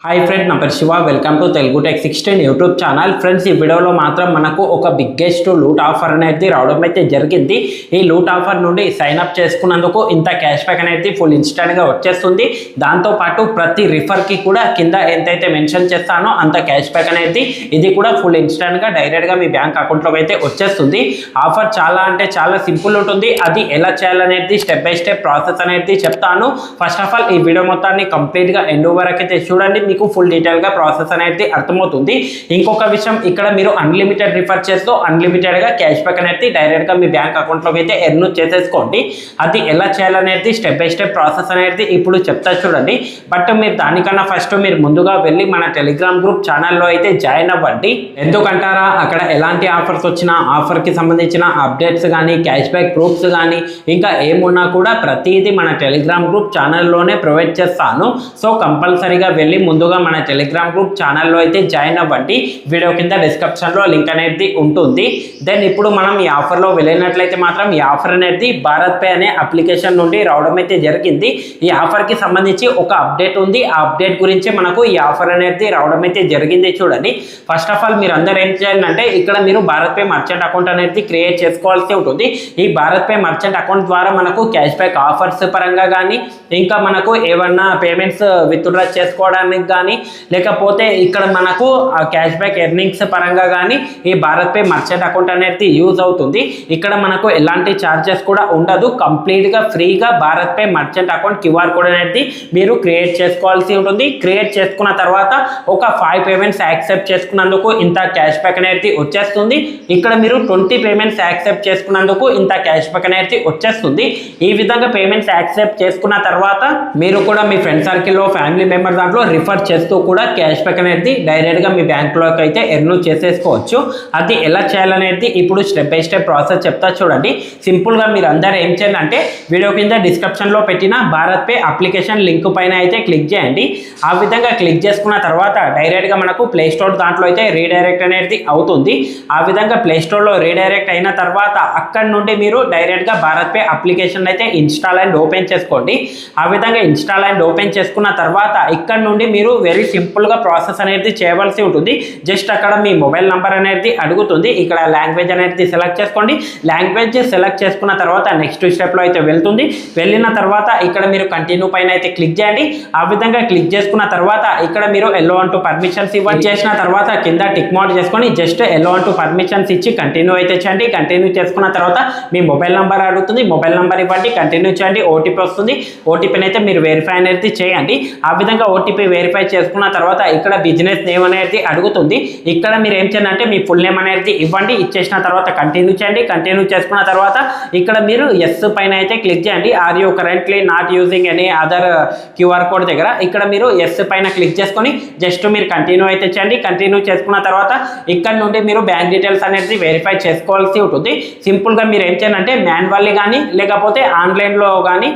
Hi friend, నా పేరు Shiva. Welcome to Telugu tech 16 YouTube channel. Friends, ఈ వీడియోలో మాత్రం మనకు ఒక బిగ్గెస్ట్ లూట్ ఆఫర్ అనేది రావడం అయితే జరిగింది. ఈ లూట్ ఆఫర్ నుండి సైన్ అప్ చేసుకున్నందుకు ఇంత క్యాష్ బ్యాక్ అనేది ఫుల్ ఇన్స్టాంట్గా వచ్చేస్తుంది. దాంతోపాటు ప్రతి రిఫర్కి కూడా కింద ఎంతైతే మెన్షన్ చేస్తానో అంత క్యాష్ బ్యాక్ అనేది ఇది కూడా ఫుల్ ఇన్స్టాంట్గా డైరెక్ట్గా మీ బ్యాంక్ అకౌంట్లోకి అయితే వచ్చేస్తుంది. ఆఫర్ చాలా అంటే చాలా సింపుల్ ఉంటుంది. అది ఎలా చేయాలనేది స్టెప్ బై స్టెప్ ప్రాసెస్ అనేది చెప్తాను. ఫస్ట్ ఆఫ్ ఆల్ ఈ వీడియో మొత్తాన్ని కంప్లీట్గా ఎండ్ వరకు అయితే చూడండి, మీకు ఫుల్ డీటెయిల్గా ప్రాసెస్ అనేది అర్థమవుతుంది. ఇంకొక విషయం, ఇక్కడ మీరు అన్లిమిటెడ్ రిఫర్ చేస్తూ అన్లిమిటెడ్గా క్యాష్ బ్యాక్ అనేది డైరెక్ట్గా మీ బ్యాంక్ అకౌంట్లోకి అయితే ఎర్న్ చేసేసుకోండి. అది ఎలా చేయాలనేది స్టెప్ బై స్టెప్ ప్రాసెస్ అనేది ఇప్పుడు చెప్తా చూడండి. బట్ మీరు దానికన్నా ఫస్ట్ మీరు ముందుగా వెళ్ళి మన టెలిగ్రామ్ గ్రూప్ ఛానల్లో అయితే జాయిన్ అవ్వండి. ఎందుకంటారా, అక్కడ ఎలాంటి ఆఫర్స్ వచ్చినా ఆఫర్కి సంబంధించిన అప్డేట్స్ కానీ క్యాష్ బ్యాక్ ప్రూఫ్స్ కానీ ఇంకా ఏమున్నా కూడా ప్రతిదీ మన టెలిగ్రామ్ గ్రూప్ ఛానల్లోనే ప్రొవైడ్ చేస్తాను. సో కంపల్సరీగా వెళ్ళి ముందుగా మన టెలిగ్రామ్ గ్రూప్ ఛానల్లో అయితే జాయిన్ అవ్వండి. వీడియో కింద డిస్క్రిప్షన్లో లింక్ అనేది ఉంటుంది. దెన్ ఇప్పుడు మనం ఈ ఆఫర్లో వెళ్ళినట్లయితే మాత్రం ఈ ఆఫర్ అనేది భారత్ పే అనే అప్లికేషన్ నుండి రావడం అయితే జరిగింది. ఈ ఆఫర్కి సంబంధించి ఒక అప్డేట్ ఉంది. ఆ అప్డేట్ గురించి మనకు ఈ ఆఫర్ అనేది రావడం అయితే జరిగింది. చూడండి, ఫస్ట్ ఆఫ్ ఆల్ మీరు అందరూ ఏం చేయాలంటే ఇక్కడ మీరు భారత్ పే మర్చెంట్ అకౌంట్ అనేది క్రియేట్ చేసుకోవాల్సి ఉంటుంది. ఈ భారత్ పే మర్చెంట్ అకౌంట్ ద్వారా మనకు క్యాష్ బ్యాక్ ఆఫర్స్ పరంగా కానీ ఇంకా మనకు ఏమన్నా పేమెంట్స్ విత్డ్రా చేసుకోవడానికి కానీ లేకపోతే ఇక్కడ మనకు క్యాష్ బ్యాక్ ఎర్నింగ్స్ పరంగా కానీ ఈ భారత్ పే మర్చెంట్ అకౌంట్ అనేది యూజ్ అవుతుంది. ఇక్కడ మనకు ఎలాంటి ఛార్జెస్ కూడా ఉండదు. కంప్లీట్గా ఫ్రీగా Bharat pay merchant account QR code అనేది మీరు క్రియేట్ చేసుకోవాల్సి ఉంటుంది. క్రియేట్ చేసుకున్న తర్వాత ఒక 5 పేమెంట్స్ యాక్సెప్ట్ చేసుకున్నందుకు ఇంత క్యాష్ బ్యాక్ అనేది వచ్చేస్తుంది. ఇక్కడ మీరు 20 పేమెంట్స్ యాక్సెప్ట్ చేసుకున్నందుకు ఇంత క్యాష్ బ్యాక్ అనేది వచ్చేస్తుంది. ఈ విధంగా పేమెంట్స్ యాక్సెప్ట్ చేసుకున్న తర్వాత మీరు కూడా మీ ఫ్రెండ్ సర్కిల్లో ఫ్యామిలీ మెంబర్ దాంట్లో రిఫర్ చేస్తూ కూడా క్యాష్ బ్యాక్ అనేది డైరెక్ట్గా మీ బ్యాంక్లోకి అయితే ఎర్న్ చేసేసుకోవచ్చు. అది ఎలా చేయాలనేది ఇప్పుడు స్టెప్ బై స్టెప్ ప్రాసెస్ చెప్తా చూడండి. సింపుల్గా మీరు అందరూ ఏం చేయాలంటే వీడియో కింద డిస్క్రిప్షన్లో పెట్టిన భారత్ పే అప్లికేషన్ లింక్ పైన అయితే క్లిక్ చేయండి. ఆ విధంగా క్లిక్ చేసుకున్న తర్వాత డైరెక్ట్గా మనకు ప్లే స్టోర్ దాంట్లో అయితే రీడైరెక్ట్ అనేది అవుతుంది. ఆ విధంగా ప్లే స్టోర్లో రీడైరెక్ట్ అయిన తర్వాత అక్కడ నుండి మీరు డైరెక్ట్గా భారత్ పే అప్లికేషన్ అయితే ఇన్స్టాల్ అండ్ ఓపెన్ చేసుకోండి. ఆ విధంగా ఇన్స్టాల్ అండ్ ఓపెన్ చేసుకున్న తర్వాత ఇక్కడ నుండి మీరు వెరీ సింపుల్గా ప్రాసెస్ అనేది చేయవలసి ఉంటుంది. జస్ట్ అక్కడ మీ మొబైల్ నెంబర్ అనేది అడుగుతుంది. ఇక్కడ లాంగ్వేజ్ అనేది సెలెక్ట్ చేసుకోండి. లాంగ్వేజ్ సెలెక్ట్ చేసుకున్న తర్వాత నెక్స్ట్ స్టెప్లో అయితే వెళ్తుంది. వెళ్ళిన తర్వాత ఇక్కడ మీరు కంటిన్యూ పైన అయితే క్లిక్ చేయండి. ఆ విధంగా క్లిక్ చేసుకున్న తర్వాత ఇక్కడ మీరు ఎల్లో అంటూ పర్మిషన్స్ ఇవ్వండి. చేసిన తర్వాత కింద టిక్ మార్క్ చేసుకొని జస్ట్ ఎల్లో అంటూ పర్మిషన్స్ ఇచ్చి కంటిన్యూ అయితే చేయండి. కంటిన్యూ చేసుకున్న తర్వాత మీ మొబైల్ నెంబర్ అడుగుతుంది. మొబైల్ నెంబర్ ఇవ్వండి, కంటిన్యూ చేయండి. ఓటీపీ వస్తుంది. ఓటీపీని అయితే మీరు వెరిఫై అనేది చేయండి. ఆ విధంగా ఓటీపీ వెరిఫై చేసుకున్న తర్వాత ఇక్కడ బిజినెస్ నేమ్ అనేది అడుగుతుంది. ఇక్కడ మీరు ఏం చేయాలంటే మీ ఫుల్ నేమ్ అనేది ఇవ్వండి. ఇచ్చేసిన తర్వాత కంటిన్యూ చేయండి. కంటిన్యూ చేసుకున్న తర్వాత ఇక్కడ మీరు ఎస్ పైన అయితే క్లిక్ చేయండి. Are you currently not using any other QR code దగ్గర ఇక్కడ మీరు ఎస్ పైన క్లిక్ చేసుకొని జస్ట్ మీరు కంటిన్యూ అయితే చేయండి. కంటిన్యూ చేసుకున్న తర్వాత ఇక్కడ నుండి మీరు బ్యాంక్ డీటెయిల్స్ అనేది వెరిఫై చేసుకోవాల్సి ఉంటుంది. సింపుల్గా మీరు ఏం చేయాలంటే మాన్యువల్లీ కానీ లేకపోతే ఆన్లైన్లో కానీ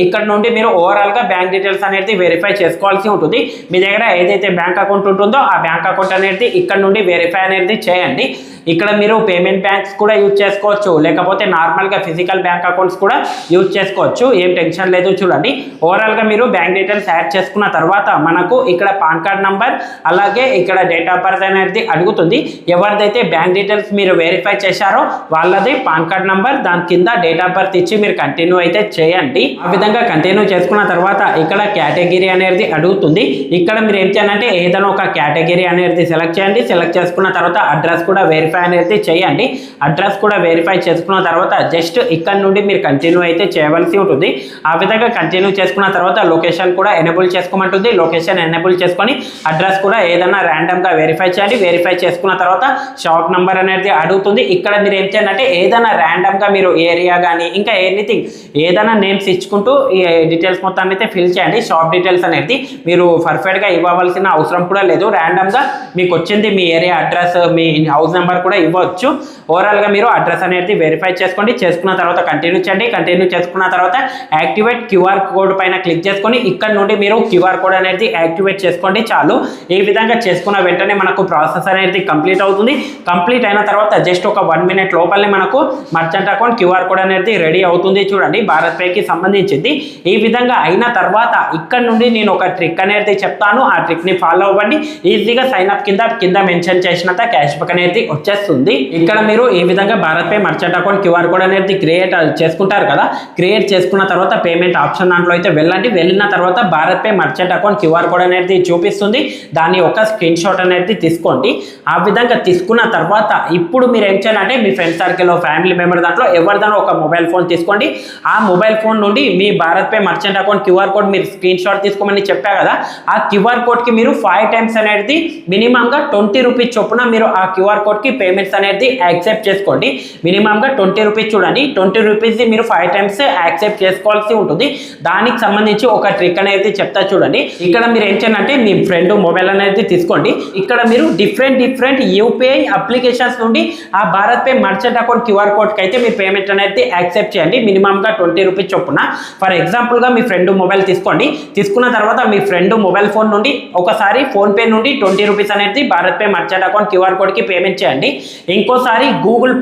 ఇక్కడ నుండి మీరు ఓవరాల్గా బ్యాంక్ డీటెయిల్స్ అనేది వెరిఫై చేసుకోవాల్సి ఉంటుంది. మీ దగ్గర ఏదైతే బ్యాంక్ అకౌంట్ ఉంటుందో ఆ బ్యాంక్ అకౌంట్ అనేది ఇక్కడ నుండి వెరిఫై అనేది చేయండి. ఇక్కడ మీరు పేమెంట్ బ్యాంక్స్ కూడా యూజ్ చేసుకోవచ్చు, లేకపోతే నార్మల్గా ఫిజికల్ బ్యాంక్ అకౌంట్స్ కూడా యూజ్ చేసుకోవచ్చు. ఏం టెన్షన్ లేదు. చూడండి, ఓవరాల్గా మీరు బ్యాంక్ డీటెయిల్స్ యాడ్ చేసుకున్న తర్వాత మనకు ఇక్కడ పాన్ కార్డ్ నంబర్ అలాగే ఇక్కడ డేట్ ఆఫ్ బర్త్ అనేది అడుగుతుంది. ఎవరిదైతే బ్యాంక్ డీటెయిల్స్ మీరు వెరిఫై చేశారో వాళ్ళది పాన్ కార్డ్ నంబర్, దాని కింద డేట్ ఆఫ్ బర్త్ ఇచ్చి మీరు కంటిన్యూ అయితే చేయండి. ఆ విధంగా కంటిన్యూ చేసుకున్న తర్వాత ఇక్కడ కేటగిరీ అనేది అడుగుతుంది. ఇక్కడ మీరు ఏం చేయాలంటే ఏదైనా ఒక కేటగిరీ అనేది సెలెక్ట్ చేయండి. సెలెక్ట్ చేసుకున్న తర్వాత అడ్రస్ కూడా వెరిఫై అనేది చేయండి. అడ్రస్ కూడా వెరిఫై చేసుకున్న తర్వాత జస్ట్ ఇక్కడ నుండి మీరు కంటిన్యూ అయితే చేయవలసి ఉంటుంది. ఆ విధంగా కంటిన్యూ చేసుకున్న తర్వాత లొకేషన్ కూడా ఎనేబుల్ చేసుకోమంటుంది. లొకేషన్ ఎనేబుల్ చేసుకొని అడ్రస్ కూడా ఏదైనా ర్యాండమ్గా వెరిఫై చేయండి. వెరిఫై చేసుకున్న తర్వాత షాప్ నెంబర్ అనేది అడుగుతుంది. ఇక్కడ మీరు ఏం చేయాలంటే ఏదైనా ర్యాండమ్గా మీరు ఏరియా కానీ ఇంకా ఎనీథింగ్ ఏదైనా నేమ్స్ ఇచ్చుకుంటూ ఈ డీటెయిల్స్ మొత్తాన్ని అయితే ఫిల్ చేయండి. షాప్ డీటెయిల్స్ అనేది మీరు పర్ఫెక్ట్గా ఇవ్వవలసిన అవసరం కూడా లేదు. ర్యాండమ్గా మీకు వచ్చింది మీ ఏరియా అడ్రస్, మీ హౌస్ నెంబర్ కూడా ఇవ్వచ్చు. ఓవరాల్గా మీరు అడ్రస్ అనేది వెరిఫై చేసుకోండి. చేసుకున్న తర్వాత కంటిన్యూ చేయండి. కంటిన్యూ చేసుకున్న తర్వాత యాక్టివేట్ క్యూఆర్ కోడ్ పైన క్లిక్ చేసుకొని ఇక్కడ నుండి మీరు క్యూఆర్ కోడ్ అనేది యాక్టివేట్ చేసుకోండి. చాలు. ఈ విధంగా చేసుకున్న వెంటనే మనకు ప్రాసెస్ అనేది కంప్లీట్ అవుతుంది. కంప్లీట్ అయిన తర్వాత జస్ట్ ఒక 1 మినిట్ లోపలనే మనకు మర్చెంట్ అకౌంట్ క్యూఆర్ కోడ్ అనేది రెడీ అవుతుంది. చూడండి, భారత్ పేకి సంబంధించి సంబంధించింది. ఈ విధంగా అయిన తర్వాత ఇక్కడ నుండి నేను ఒక ట్రిక్ అనేది చెప్తాను, ఆ ట్రిక్ని ఫాలో అవ్వండి. ఈజీగా సైన్ అప్ కింద మెన్షన్ చేసినంత క్యాష్ బ్యాక్ అనేది వచ్చేస్తుంది. ఇక్కడ మీరు ఈ విధంగా Bharat pay merchant account QR code అనేది క్రియేట్ చేసుకుంటారు కదా. క్రియేట్ చేసుకున్న తర్వాత పేమెంట్ ఆప్షన్ దాంట్లో అయితే వెళ్ళండి. వెళ్ళిన తర్వాత Bharat pay merchant account QR code అనేది చూపిస్తుంది. దాన్ని ఒక స్క్రీన్ షాట్ అనేది తీసుకోండి. ఆ విధంగా తీసుకున్న తర్వాత ఇప్పుడు మీరు ఏం చేయాలంటే మీ ఫ్రెండ్ సర్కిల్లో ఫ్యామిలీ మెంబర్ దాంట్లో ఎవరిదైనా ఒక మొబైల్ ఫోన్ తీసుకోండి. ఆ మొబైల్ ఫోన్ నుండి మీ BharatPe merchant account QR code మీరు స్క్రీన్ షాట్ తీసుకోమని చెప్పా కదా. ఆ క్యూఆర్ కోడ్కి మీరు 5 టైమ్స్ అనేది మినిమంగా 20 రూపీస్ చొప్పున మీరు ఆ క్యూఆర్ కోడ్కి పేమెంట్స్ అనేది యాక్సెప్ట్ చేసుకోండి. మినిమంగా 20 రూపీస్ చూడండి. 20 రూపీస్ది మీరు 5 టైమ్స్ యాక్సెప్ట్ చేసుకోవాల్సి ఉంటుంది. దానికి సంబంధించి ఒక ట్రిక్ అనేది చెప్తా చూడండి. ఇక్కడ మీరు ఏం చేయాలంటే మీ ఫ్రెండ్ మొబైల్ అనేది తీసుకోండి. ఇక్కడ మీరు డిఫరెంట్ యూపీఐ అప్లికేషన్స్ నుండి ఆ BharatPe merchant account QR కోడ్కి అయితే మీ పేమెంట్ అనేది యాక్సెప్ట్ చేయండి. మినిమంగా 20 రూపీస్ చొప్పున. ఫర్ ఎగ్జాంపుల్గా మీ ఫ్రెండ్ మొబైల్ తీసుకోండి. తీసుకున్న తర్వాత మీ ఫ్రెండ్ మొబైల్ ఫోన్ నుండి ఒకసారి ఫోన్పే నుండి 20 రూపీస్ అనేది BharatPe merchant account QR కోడ్కి పేమెంట్ చేయండి. ఇంకోసారి గూగుల్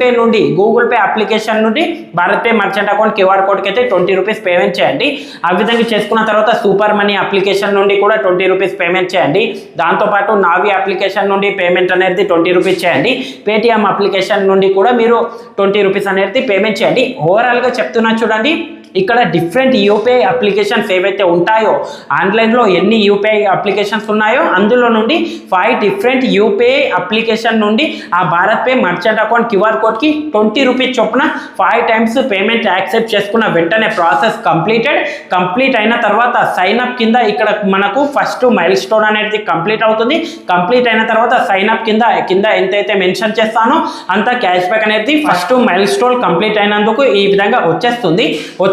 పే అప్లికేషన్ నుండి BharatPe merchant account QR కోడ్కి అయితే 20 రూపీస్ పేమెంట్ చేయండి. ఆ విధంగా చేసుకున్న తర్వాత సూపర్ మనీ అప్లికేషన్ నుండి కూడా 20 రూపీస్ పేమెంట్ చేయండి. దాంతోపాటు నావి అప్లికేషన్ నుండి పేమెంట్ అనేది 20 రూపీస్ చేయండి. పేటిఎం అప్లికేషన్ నుండి కూడా మీరు 20 రూపీస్ అనేది పేమెంట్ చేయండి. ఓవరాల్గా చెప్తున్నా చూడండి, ఇక్కడ డిఫరెంట్ యూపీఐ అప్లికేషన్స్ ఏవైతే ఉంటాయో, ఆన్లైన్లో ఎన్ని యూపీఐ అప్లికేషన్స్ ఉన్నాయో అందులో నుండి 5 డిఫరెంట్ యూపీఐ అప్లికేషన్ నుండి ఆ BharatPe merchant account QR కోడ్కి 20 రూపీస్ చొప్పున 5 టైమ్స్ పేమెంట్ యాక్సెప్ట్ చేసుకున్న వెంటనే ప్రాసెస్ కంప్లీట్ అయిన తర్వాత సైన్ అప్ కింద ఇక్కడ మనకు ఫస్ట్ మైల్ స్టోన్ అనేది కంప్లీట్ అవుతుంది. కంప్లీట్ అయిన తర్వాత సైన్ అప్ కింద ఎంతైతే మెన్షన్ చేస్తానో అంత క్యాష్ బ్యాక్ అనేది ఫస్ట్ మైల్ స్టోన్ కంప్లీట్ అయినందుకు ఈ విధంగా వచ్చేస్తుంది.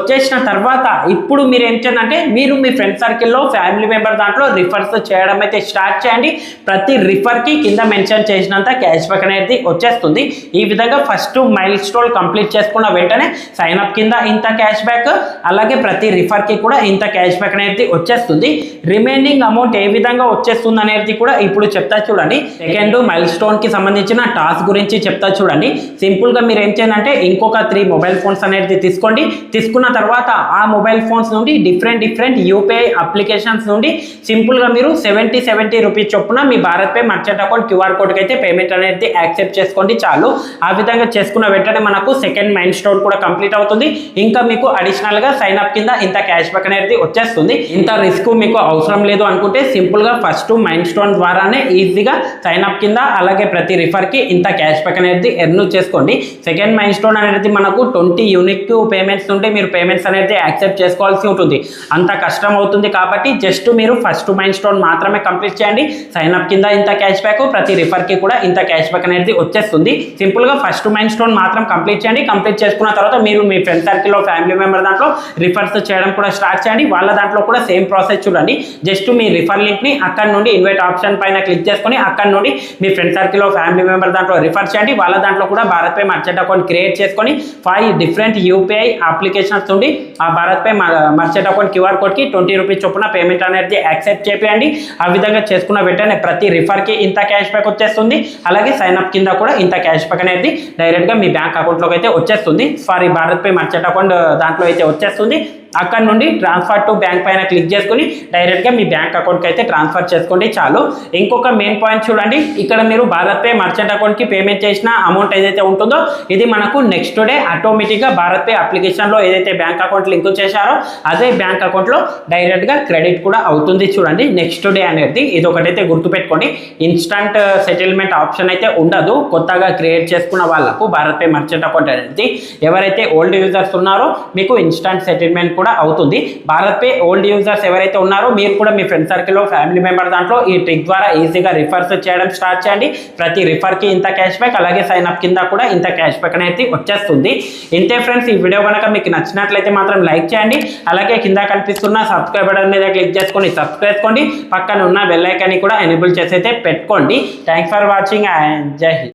వచ్చేసిన తర్వాత ఇప్పుడు మీరు ఏం చేయాలంటే మీరు మీ ఫ్రెండ్ సర్కిల్లో ఫ్యామిలీ మెంబర్ దాంట్లో రిఫర్స్ చేయడం అయితే స్టార్ట్ చేయండి. ప్రతి రిఫర్కి కింద మెన్షన్ చేసినంత క్యాష్ బ్యాక్ అనేది వచ్చేస్తుంది. ఈ విధంగా ఫస్ట్ మైల్ స్టోన్ కంప్లీట్ చేసుకున్న వెంటనే సైన్ అప్ కింద ఇంత క్యాష్ బ్యాక్, అలాగే ప్రతి రిఫర్కి కూడా ఇంత క్యాష్ బ్యాక్ అనేది వచ్చేస్తుంది. రిమైనింగ్ అమౌంట్ ఏ విధంగా వచ్చేస్తుంది అనేది కూడా ఇప్పుడు చెప్తా చూడండి. సెకండ్ మైల్ స్టోన్కి సంబంధించిన టాస్క్ గురించి చెప్తా చూడండి. సింపుల్గా మీరు ఏం చేయాలంటే ఇంకొక 3 మొబైల్ ఫోన్స్ అనేది తీసుకోండి. తీసుకున్న తర్వాత ఆ మొబైల్ ఫోన్స్ నుండి డిఫరెంట్ యూపీఐ అప్లికేషన్స్ నుండి సింపుల్గా మీరు 70 రూపీస్ చొప్పున మీ BharatPe merchant account QR కోడ్కి అయితే పేమెంట్ అనేది యాక్సెప్ట్ చేసుకోండి చాలు. ఆ విధంగా చేసుకున్న వెంటనే మనకు సెకండ్ మైల్ స్టోన్ కూడా కంప్లీట్ అవుతుంది. ఇంకా మీకు అడిషనల్గా సైన్ అప్ కింద ఇంత క్యాష్ బ్యాక్ అనేది వచ్చేస్తుంది. ఇంత రిస్క్ మీకు అవసరం లేదు అనుకుంటే సింపుల్గా ఫస్ట్ మైల్ స్టోన్ ద్వారానే ఈజీగా సైన్ అప్ కింద అలాగే ప్రతి రిఫర్కి ఇంత క్యాష్ బ్యాక్ అనేది ఎర్న్ చేసుకోండి. సెకండ్ మైల్ స్టోన్ అనేది మనకు 20 యూనిక్ పేమెంట్స్ నుండి మీరు పేమెంట్స్ అనేది యాక్సెప్ట్ చేసుకోవాల్సి ఉంటుంది. అంత కష్టం అవుతుంది కాబట్టి జస్ట్ మీరు ఫస్ట్ మైల్ స్టోన్ మాత్రమే కంప్లీట్ చేయండి. సైన్ అప్ కింద ఇంత క్యాష్ బ్యాక్, ప్రతి రిఫర్కి కూడా ఇంత క్యాష్ బ్యాక్ అనేది వచ్చేస్తుంది. సింపుల్గా ఫస్ట్ మైల్ స్టోన్ మాత్రం కంప్లీట్ చేయండి. కంప్లీట్ చేసుకున్న తర్వాత మీరు మీ ఫ్రెండ్ సర్కిల్లో ఫ్యామిలీ మెంబర్ దాంట్లో రిఫర్స్ చేయడం కూడా స్టార్ట్ చేయండి. వాళ్ళ దాంట్లో కూడా సేమ్ ప్రాసెస్ చూడండి. జస్ట్ మీ రిఫర్ లింక్ని అక్కడ నుండి ఇన్వైట్ ఆప్షన్ పైన క్లిక్ చేసుకొని అక్కడ నుండి మీ ఫ్రెండ్ సర్కిల్లో ఫ్యామిలీ మెంబర్ దాంట్లో రిఫర్ చేయండి. వాళ్ళ దాంట్లో కూడా BharatPe merchant account create చేసుకొని 5 డిఫరెంట్ యూపీఐ అప్లికేషన్స్ నుండి ఆ BharatPe merchant account QR కోడ్కి 20 రూపీస్ చొప్పున పేమెంట్ అనేది యాక్సెప్ట్ చేయండి. ఆ విధంగా చేసుకున్న వెంటనే ప్రతి రిఫర్కి ఇంత క్యాష్ బ్యాక్ వచ్చేస్తుంది. అలాగే సైన్ అప్ కింద కూడా ఇంత క్యాష్ బ్యాక్ అనేది డైరెక్ట్గా మీ బ్యాంక్ అకౌంట్లోకి అయితే వచ్చేస్తుంది. Sorry, Bharat pay merchant account దాంట్లో అయితే వచ్చేస్తుంది. అక్కడ నుండి ట్రాన్స్ఫర్ టు బ్యాంక్ పైన క్లిక్ చేసుకుని డైరెక్ట్గా మీ బ్యాంక్ అకౌంట్కి అయితే ట్రాన్స్ఫర్ చేసుకోండి చాలు. ఇంకొక మెయిన్ పాయింట్ చూడండి, ఇక్కడ మీరు భారత్ పే మర్చెంట్ అకౌంట్కి పేమెంట్ చేసిన అమౌంట్ ఏదైతే ఉంటుందో ఇది మనకు నెక్స్ట్ డే ఆటోమేటిక్గా భారత్ పే అప్లికేషన్లో ఏదైతే బ్యాంక్ అకౌంట్ లింక్ చేశారో అదే బ్యాంక్ అకౌంట్లో డైరెక్ట్గా క్రెడిట్ కూడా అవుతుంది. చూడండి నెక్స్ట్ డే అనేది ఇది ఒకటైతే గుర్తుపెట్టుకోండి. ఇన్స్టంట్ సెటిల్మెంట్ ఆప్షన్ అయితే ఉండదు కొత్తగా క్రియేట్ చేసుకున్న వాళ్ళకు భారత్ పే మర్చెంట్ అకౌంట్ అనేది. ఎవరైతే ఓల్డ్ యూజర్స్ ఉన్నారో మీకు ఇన్స్టంట్ సెటిల్మెంట్ కూడా అవుతుంది. భారత్ పే ఓల్డ్ యూజర్స్ ఎవరైతే ఉన్నారో మీరు కూడా మీ ఫ్రెండ్ సర్కిల్లో ఫ్యామిలీ మెంబర్ దాంట్లో ఈ ట్రిక్ ద్వారా ఈజీగా రిఫర్స్ చేయడం స్టార్ట్ చేయండి. ప్రతి రిఫర్కి ఇంత క్యాష్ బ్యాక్, అలాగే సైన్ అప్ కింద కూడా ఇంత క్యాష్ బ్యాక్ అనేది వచ్చేస్తుంది. ఇంతే ఫ్రెండ్స్, ఈ వీడియో కనుక మీకు నచ్చినట్లయితే మాత్రం లైక్ చేయండి. అలాగే కింద కనిపిస్తున్న సబ్స్క్రైబ్ బటన్ మీద క్లిక్ చేసుకొని సబ్స్క్రైబ్ చేసుకోండి. పక్కన ఉన్న బెల్ ఐకాన్ కూడా ఎనేబుల్ చేసి అయితే పెట్టుకోండి. థ్యాంక్స్ ఫర్ వాచింగ్ అండ్ జై హింద్.